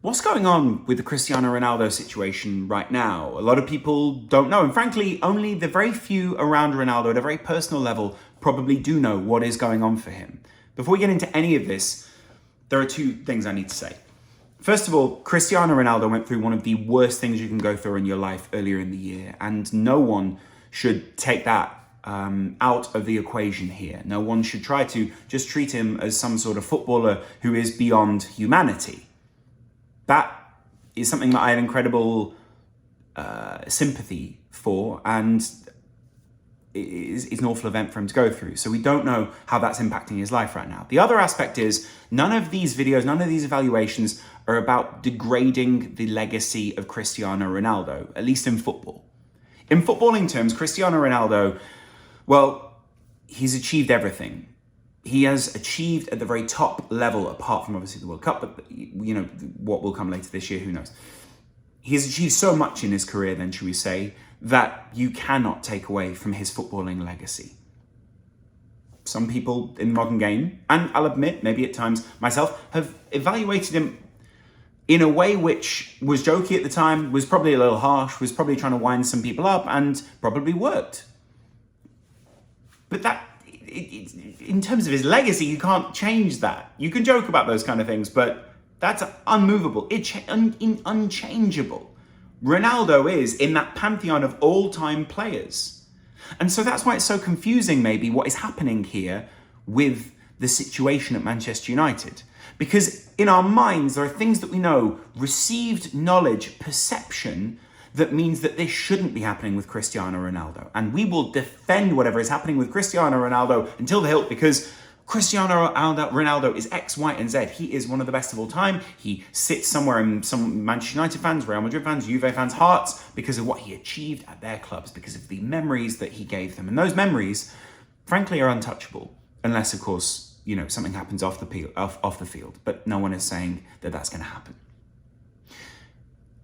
What's going on with the Cristiano Ronaldo situation right now? A lot of people don't know. And frankly, only the very few around Ronaldo at a very personal level probably do know what is going on for him. Before we get into any of this, there are two things I need to say. First of all, Cristiano Ronaldo went through one of the worst things you can go through in your life earlier in the year. And no one should take that out of the equation here. No one should try to just treat him as some sort of footballer who is beyond humanity. That is something that I have incredible sympathy for, and it is an awful event for him to go through. So we don't know how that's impacting his life right now. The other aspect is none of these videos, none of these evaluations are about degrading the legacy of Cristiano Ronaldo, at least in football. In footballing terms, Cristiano Ronaldo, well, he's achieved everything. He has achieved at the very top level, apart from obviously the World Cup, but you know, what will come later this year, who knows. He has achieved so much in his career, then, should we say, that you cannot take away from his footballing legacy. Some people in the modern game, and I'll admit, maybe at times myself, have evaluated him in a way which was jokey at the time, was probably a little harsh, was probably trying to wind some people up, and probably worked. But that, in terms of his legacy, you can't change that. You can joke about those kind of things, but that's unmovable. It's unchangeable. Ronaldo is in that pantheon of all-time players. And so that's why it's so confusing, maybe, what is happening here with the situation at Manchester United. Because in our minds, there are things that we know, received knowledge, perception, that means that this shouldn't be happening with Cristiano Ronaldo. And we will defend whatever is happening with Cristiano Ronaldo until the hilt, because Cristiano Ronaldo is X, Y, and Z. He is one of the best of all time. He sits somewhere in some Manchester United fans, Real Madrid fans, Juve fans' hearts because of what he achieved at their clubs, because of the memories that he gave them. And those memories, frankly, are untouchable. Unless, of course, you know, something happens off the field. But no one is saying that that's going to happen.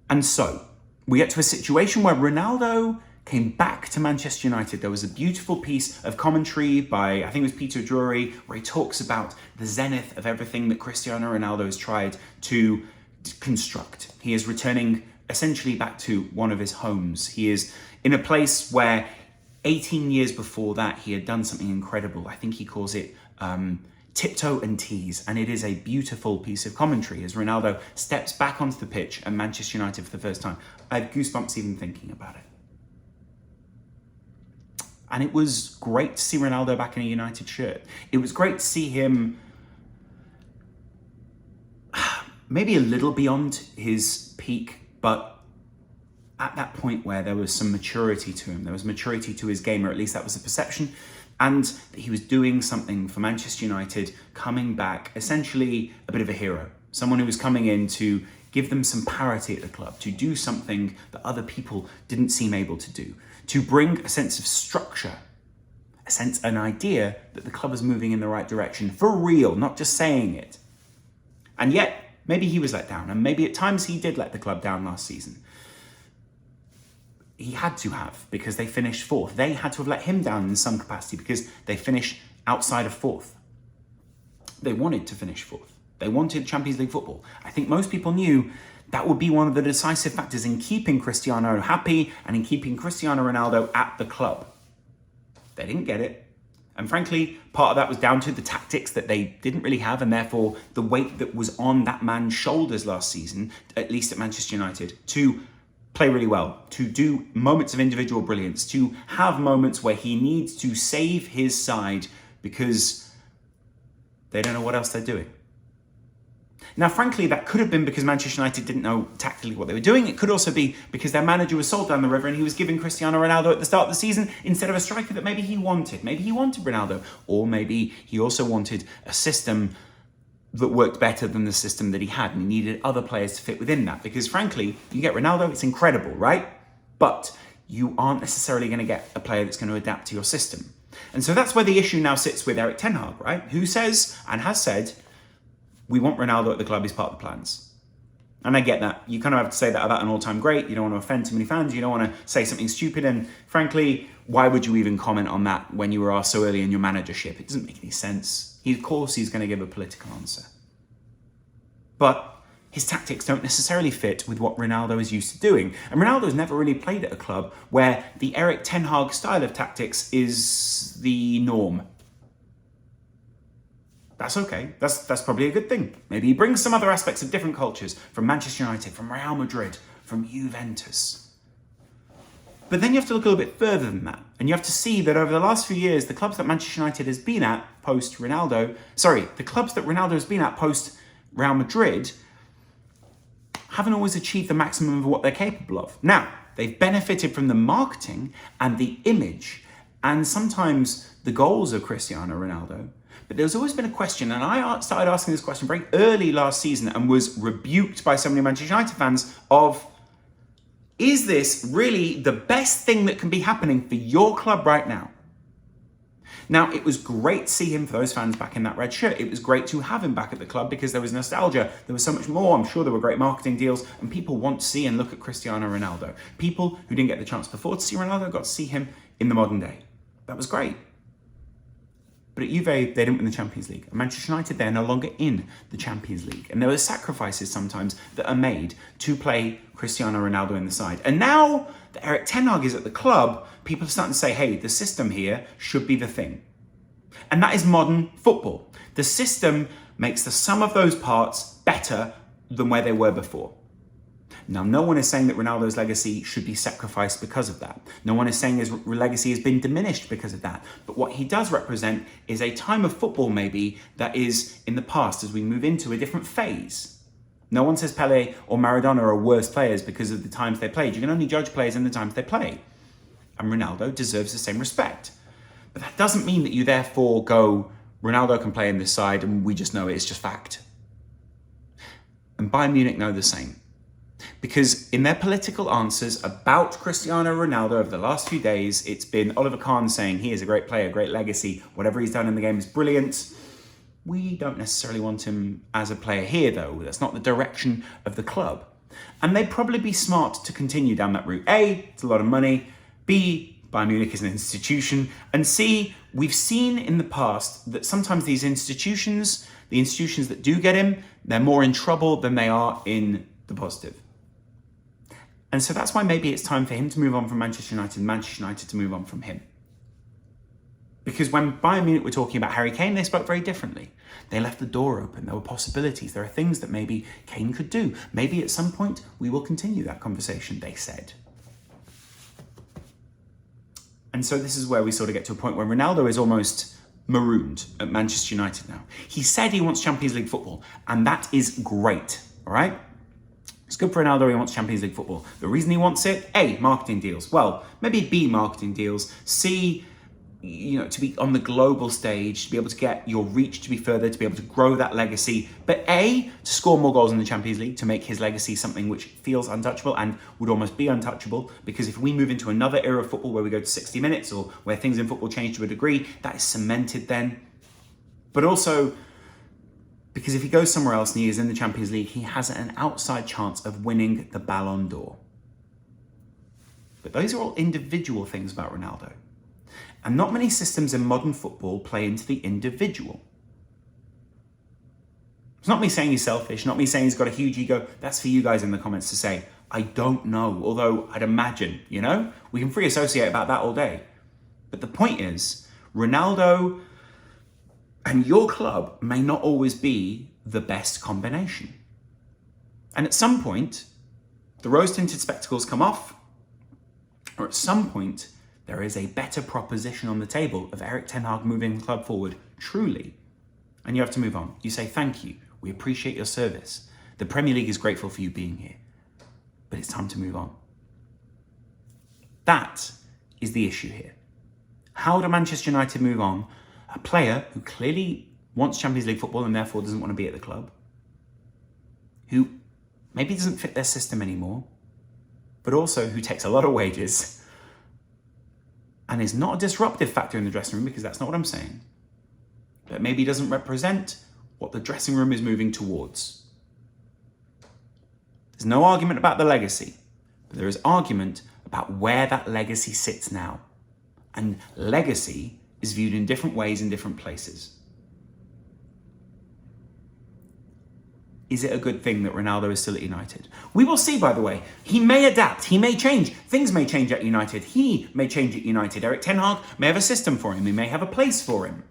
And so we get to a situation where Ronaldo came back to Manchester United. There was a beautiful piece of commentary by, I think it was Peter Drury, where he talks about the zenith of everything that Cristiano Ronaldo has tried to construct. He is returning essentially back to one of his homes. He is in a place where 18 years before that, he had done something incredible. I think he calls it tiptoe and tease, and it is a beautiful piece of commentary as Ronaldo steps back onto the pitch at Manchester United for the first time. I had goosebumps even thinking about it. And it was great to see Ronaldo back in a United shirt. It was great to see him maybe a little beyond his peak, but at that point where there was some maturity to him. There was maturity to his game, or at least that was the perception. And that he was doing something for Manchester United, coming back, essentially a bit of a hero. Someone who was coming in to give them some parity at the club, to do something that other people didn't seem able to do, to bring a sense of structure, an idea that the club is moving in the right direction, for real, not just saying it. And yet, maybe he was let down, and maybe at times he did let the club down last season. He had to have, because they finished fourth. They had to have let him down in some capacity because they finished outside of fourth. They wanted to finish fourth. They wanted Champions League football. I think most people knew that would be one of the decisive factors in keeping Cristiano happy and in keeping Cristiano Ronaldo at the club. They didn't get it. And frankly, part of that was down to the tactics that they didn't really have, and therefore the weight that was on that man's shoulders last season, at least at Manchester United, to play really well, to do moments of individual brilliance, to have moments where he needs to save his side because they don't know what else they're doing. Now, frankly, that could have been because Manchester United didn't know tactically what they were doing. It could also be because their manager was sold down the river and he was giving Cristiano Ronaldo at the start of the season instead of a striker that maybe he wanted. Maybe he wanted Ronaldo, or maybe he also wanted a system that worked better than the system that he had, and he needed other players to fit within that. Because frankly, you get Ronaldo, it's incredible, right? But you aren't necessarily going to get a player that's going to adapt to your system. And so that's where the issue now sits with Erik ten Hag, right? Who says, and has said, we want Ronaldo at the club, he's part of the plans. And I get that. You kind of have to say that about an all-time great. You don't want to offend too many fans. You don't want to say something stupid. And frankly, why would you even comment on that when you were asked so early in your managership? It doesn't make any sense. Of course he's going to give a political answer. But His tactics don't necessarily fit with what Ronaldo is used to doing. And Ronaldo's never really played at a club where the Erik ten Hag style of tactics is the norm. That's okay. That's probably a good thing. Maybe he brings some other aspects of different cultures from Manchester United, from Real Madrid, from Juventus. But then you have to look a little bit further than that. And you have to see that over the last few years, the clubs that Manchester United has been at the clubs that Ronaldo has been at post Real Madrid haven't always achieved the maximum of what they're capable of. Now, they've benefited from the marketing and the image and sometimes the goals of Cristiano Ronaldo. But there's always been a question, and I started asking this question very early last season and was rebuked by so many Manchester United fans of, is this really the best thing that can be happening for your club right now? Now, it was great to see him, for those fans, back in that red shirt. It was great to have him back at the club because there was nostalgia. There was so much more. I'm sure there were great marketing deals, and people want to see and look at Cristiano Ronaldo. People who didn't get the chance before to see Ronaldo got to see him in the modern day. That was great. But at Juve, they didn't win the Champions League. At Manchester United, they're no longer in the Champions League. And there were sacrifices sometimes that are made to play Cristiano Ronaldo in the side. And now that Erik ten Hag is at the club, people are starting to say, hey, the system here should be the thing. And that is modern football. The system makes the sum of those parts better than where they were before. Now, no one is saying that Ronaldo's legacy should be sacrificed because of that. No one is saying his legacy has been diminished because of that. But what he does represent is a time of football maybe that is in the past as we move into a different phase. No one says Pele or Maradona are worse players because of the times they played. You can only judge players in the times they play. And Ronaldo deserves the same respect. But that doesn't mean that you therefore go, Ronaldo can play in this side and we just know it's just fact. And Bayern Munich know the same. Because in their political answers about Cristiano Ronaldo over the last few days, it's been Oliver Kahn saying he is a great player, great legacy, whatever he's done in the game is brilliant. We don't necessarily want him as a player here, though. That's not the direction of the club. And they'd probably be smart to continue down that route. A, it's a lot of money. B, Bayern Munich is an institution. And C, we've seen in the past that sometimes these institutions, the institutions that do get him, they're more in trouble than they are in the positive. And so that's why maybe it's time for him to move on from Manchester United and Manchester United to move on from him. Because when Bayern Munich were talking about Harry Kane, they spoke very differently. They left the door open. There were possibilities. There are things that maybe Kane could do. Maybe at some point we will continue that conversation, they said. And so this is where we sort of get to a point where Ronaldo is almost marooned at Manchester United now. He said he wants Champions League football, and that is great, all right? It's good for Ronaldo, he wants Champions League football. The reason he wants it, A, marketing deals. Well, maybe B, marketing deals. C, to be on the global stage, to be able to get your reach to be further, to be able to grow that legacy. But A, to score more goals in the Champions League, to make his legacy something which feels untouchable and would almost be untouchable. Because if we move into another era of football where we go to 60 minutes or where things in football change to a degree, that is cemented then. But also, because if he goes somewhere else and he is in the Champions League, he has an outside chance of winning the Ballon d'Or. But those are all individual things about Ronaldo. And not many systems in modern football play into the individual. It's not me saying he's selfish, not me saying he's got a huge ego. That's for you guys in the comments to say. I don't know, although I'd imagine, we can free associate about that all day. But the point is, Ronaldo and your club may not always be the best combination. And at some point, the rose-tinted spectacles come off, or at some point, there is a better proposition on the table of Erik ten Hag moving the club forward, truly. And you have to move on. You say, thank you. We appreciate your service. The Premier League is grateful for you being here. But it's time to move on. That is the issue here. How do Manchester United move on? A player who clearly wants Champions League football and therefore doesn't want to be at the club, who maybe doesn't fit their system anymore, but also who takes a lot of wages and is not a disruptive factor in the dressing room, because that's not what I'm saying, but maybe doesn't represent what the dressing room is moving towards. There's no argument about the legacy, but there is argument about where that legacy sits now. And legacy is viewed in different ways in different places. is it a good thing that Ronaldo is still at United? We will see, by the way. He may adapt. He may change. Things may change at United. He may change at United. Erik ten Hag may have a system for him. He may have a place for him.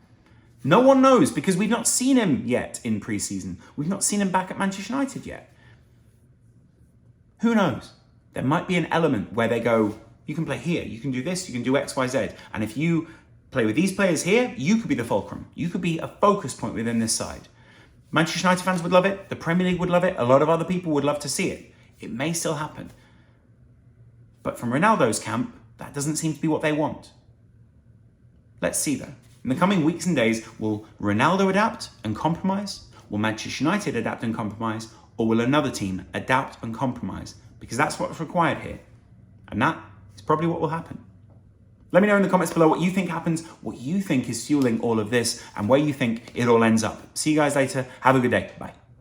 No one knows because we've not seen him yet in pre-season. We've not seen him back at Manchester United yet. Who knows? There might be an element where they go, you can play here, you can do this, you can do X, Y, Z. And if you play with these players here, you could be the fulcrum. You could be a focus point within this side. Manchester United fans would love it. The Premier League would love it. A lot of other people would love to see it. It may still happen. But from Ronaldo's camp, that doesn't seem to be what they want. Let's see though. In the coming weeks and days, will Ronaldo adapt and compromise? Will Manchester United adapt and compromise? Or will another team adapt and compromise? Because that's what's required here. And that is probably what will happen. Let me know in the comments below what you think happens, what you think is fueling all of this, and where you think it all ends up. See you guys later. Have a good day. Bye.